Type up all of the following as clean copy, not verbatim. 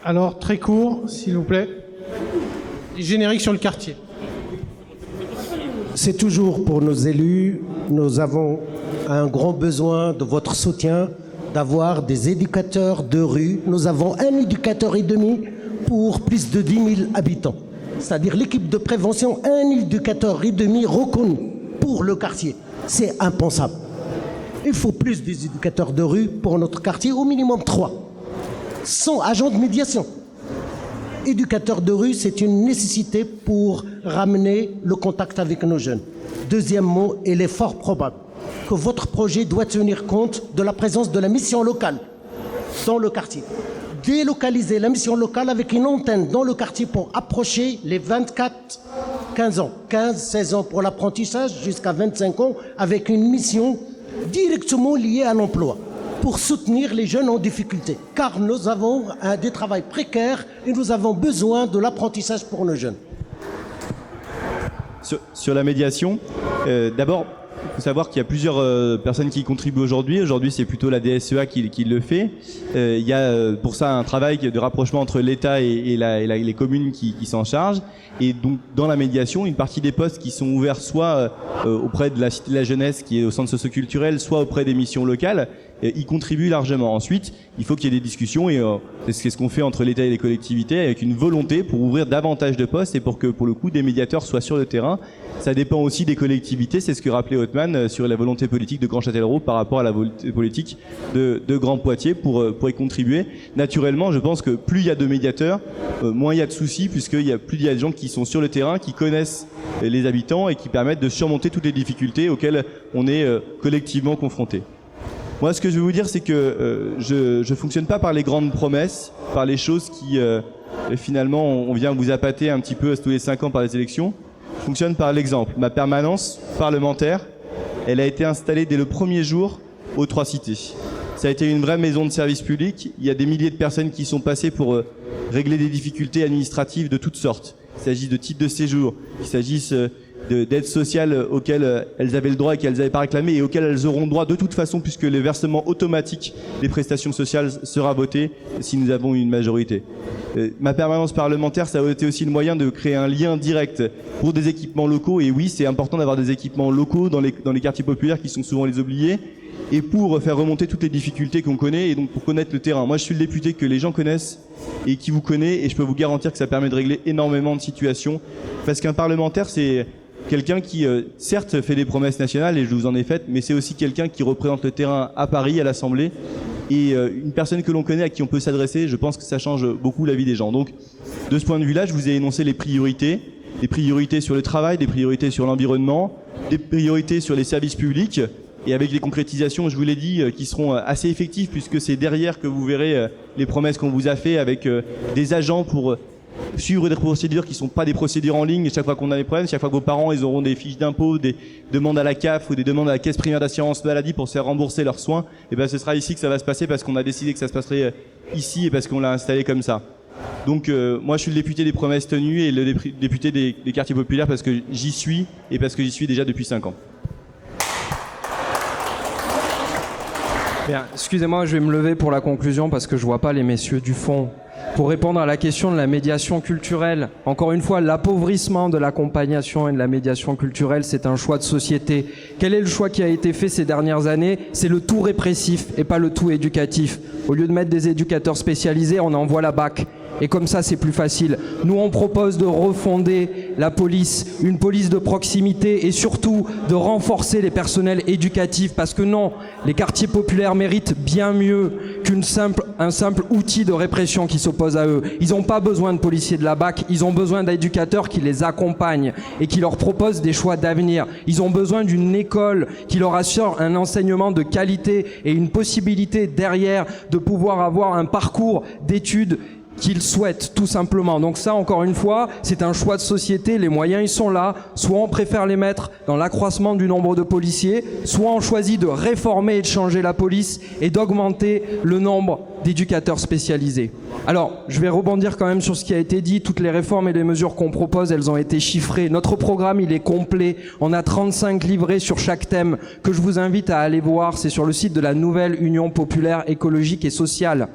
Alors, très court, s'il vous plaît. Générique sur le quartier. C'est toujours pour nos élus. Nous avons un grand besoin de votre soutien, d'avoir des éducateurs de rue. Nous avons un éducateur et demi pour plus de 10 000 habitants. C'est-à-dire l'équipe de prévention, un éducateur et demi reconnu pour le quartier. C'est impensable. Il faut plus des éducateurs de rue pour notre quartier, au minimum 3. 100 agents de médiation. Éducateurs de rue, c'est une nécessité pour ramener le contact avec nos jeunes. Deuxièmement, il est fort probable que votre projet doit tenir compte de la présence de la mission locale dans le quartier. Délocaliser la mission locale avec une antenne dans le quartier pour approcher les 24-15 ans, 15-16 ans pour l'apprentissage jusqu'à 25 ans avec une mission directement liée à l'emploi pour soutenir les jeunes en difficulté. Car nous avons des travails précaires et nous avons besoin de l'apprentissage pour nos jeunes. Sur la médiation, d'abord, il faut savoir qu'il y a plusieurs personnes qui y contribuent aujourd'hui. Aujourd'hui, c'est plutôt la DSEA qui le fait. Il y a pour ça un travail de rapprochement entre l'État et les communes qui s'en chargent. Et donc, dans la médiation, une partie des postes qui sont ouverts soit auprès de la Cité de la Jeunesse, qui est au centre socio-culturel, soit auprès des missions locales, y contribuent largement. Ensuite, il faut qu'il y ait des discussions, et c'est ce qu'on fait entre l'État et les collectivités, avec une volonté pour ouvrir davantage de postes et pour que, pour le coup, des médiateurs soient sur le terrain. Ça dépend aussi des collectivités, c'est ce que rappelait Othman sur la volonté politique de Grand Châtellerault par rapport à la volonté politique de Grand Poitiers pour y contribuer. Naturellement, je pense que plus il y a de médiateurs, moins il y a de soucis, plus il y a de gens qui sont sur le terrain, qui connaissent les habitants et qui permettent de surmonter toutes les difficultés auxquelles on est collectivement confrontés. Moi, ce que je veux vous dire, c'est que je fonctionne pas par les grandes promesses, par les choses qui, finalement, on vient vous appâter un petit peu tous les 5 ans par les élections. Je fonctionne par l'exemple. Ma permanence parlementaire, elle a été installée dès le premier jour aux 3 cités. Ça a été une vraie maison de service public. Il y a des milliers de personnes qui sont passées pour régler des difficultés administratives de toutes sortes. Il s'agit de titres de séjour, il s'agisse d'aides sociales auxquelles elles avaient le droit et qu'elles n'avaient pas réclamé et auxquelles elles auront droit de toute façon puisque le versement automatique des prestations sociales sera voté si nous avons une majorité. Ma permanence parlementaire, ça a été aussi le moyen de créer un lien direct pour des équipements locaux. Et oui, c'est important d'avoir des équipements locaux dans les quartiers populaires qui sont souvent les oubliés et pour faire remonter toutes les difficultés qu'on connaît et donc pour connaître le terrain. Moi, je suis le député que les gens connaissent et qui vous connaît et je peux vous garantir que ça permet de régler énormément de situations parce qu'un parlementaire, c'est quelqu'un qui, certes, fait des promesses nationales, et je vous en ai faites, mais c'est aussi quelqu'un qui représente le terrain à Paris, à l'Assemblée, et une personne que l'on connaît, à qui on peut s'adresser, je pense que ça change beaucoup la vie des gens. Donc, de ce point de vue-là, je vous ai énoncé les priorités sur le travail, des priorités sur l'environnement, des priorités sur les services publics, et avec les concrétisations, je vous l'ai dit, qui seront assez effectives, puisque c'est derrière que vous verrez les promesses qu'on vous a fait, avec des agents pour suivre des procédures qui ne sont pas des procédures en ligne. Chaque fois qu'on a des problèmes, chaque fois que vos parents ils auront des fiches d'impôts, des demandes à la CAF ou des demandes à la caisse primaire d'assurance maladie pour se faire rembourser leurs soins, et ben ce sera ici que ça va se passer parce qu'on a décidé que ça se passerait ici et parce qu'on l'a installé comme ça. Donc moi je suis le député des promesses tenues et le député des quartiers populaires parce que j'y suis et parce que j'y suis déjà depuis 5 ans. Bien, excusez-moi, je vais me lever pour la conclusion parce que je vois pas les messieurs du fond. Pour répondre à la question de la médiation culturelle, encore une fois, l'appauvrissement de l'accompagnation et de la médiation culturelle, c'est un choix de société. Quel est le choix qui a été fait ces dernières années? C'est le tout répressif et pas le tout éducatif. Au lieu de mettre des éducateurs spécialisés, on envoie la BAC. Et comme ça, c'est plus facile. Nous, on propose de refonder la police, une police de proximité et surtout de renforcer les personnels éducatifs parce que non, les quartiers populaires méritent bien mieux qu'un simple outil de répression qui s'oppose à eux. Ils n'ont pas besoin de policiers de la BAC, ils ont besoin d'éducateurs qui les accompagnent et qui leur proposent des choix d'avenir. Ils ont besoin d'une école qui leur assure un enseignement de qualité et une possibilité derrière de pouvoir avoir un parcours d'études qu'ils souhaitent tout simplement. Donc ça, encore une fois, c'est un choix de société, les moyens ils sont là, soit on préfère les mettre dans l'accroissement du nombre de policiers, soit on choisit de réformer et de changer la police et d'augmenter le nombre d'éducateurs spécialisés. Alors, je vais rebondir quand même sur ce qui a été dit, toutes les réformes et les mesures qu'on propose, elles ont été chiffrées. Notre programme, il est complet, on a 35 livrets sur chaque thème que je vous invite à aller voir, c'est sur le site de la nouvelle Union populaire écologique et sociale.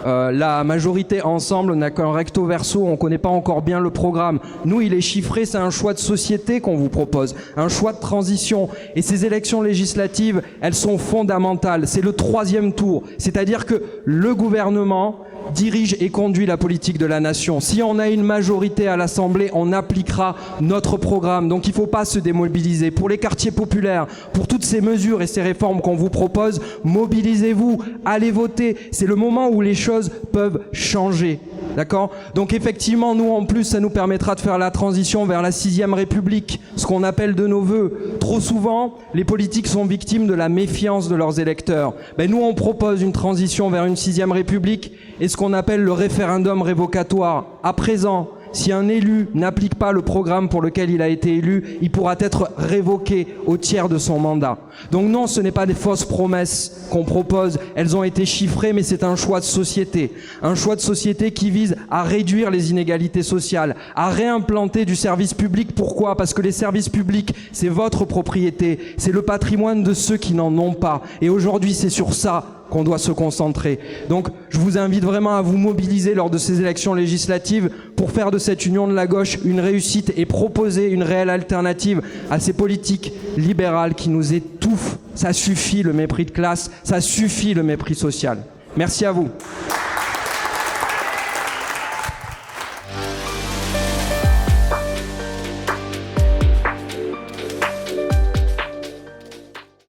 la majorité ensemble n'a qu'un recto verso, on connaît pas encore bien le programme. Nous, il est chiffré, c'est un choix de société qu'on vous propose, un choix de transition. Et ces élections législatives, elles sont fondamentales. C'est le 3e tour, c'est-à-dire que le gouvernement dirige et conduit la politique de la nation. Si on a une majorité à l'Assemblée, on appliquera notre programme. Donc il ne faut pas se démobiliser. Pour les quartiers populaires, pour toutes ces mesures et ces réformes qu'on vous propose, mobilisez-vous, allez voter. C'est le moment où les choses peuvent changer. D'accord ? Donc effectivement, nous en plus, ça nous permettra de faire la transition vers la 6e République, ce qu'on appelle de nos voeux. Trop souvent, les politiques sont victimes de la méfiance de leurs électeurs. Ben, nous, on propose une transition vers une 6e République et ce qu'on appelle le référendum révocatoire. À présent, si un élu n'applique pas le programme pour lequel il a été élu, il pourra être révoqué au tiers de son mandat. Donc non, ce n'est pas des fausses promesses qu'on propose, elles ont été chiffrées, mais c'est un choix de société. Un choix de société qui vise à réduire les inégalités sociales, à réimplanter du service public. Pourquoi ? Parce que les services publics, c'est votre propriété, c'est le patrimoine de ceux qui n'en ont pas. Et aujourd'hui, c'est sur ça qu'on doit se concentrer. Donc, je vous invite vraiment à vous mobiliser lors de ces élections législatives pour faire de cette union de la gauche une réussite et proposer une réelle alternative à ces politiques libérales qui nous étouffent. Ça suffit le mépris de classe, ça suffit le mépris social. Merci à vous.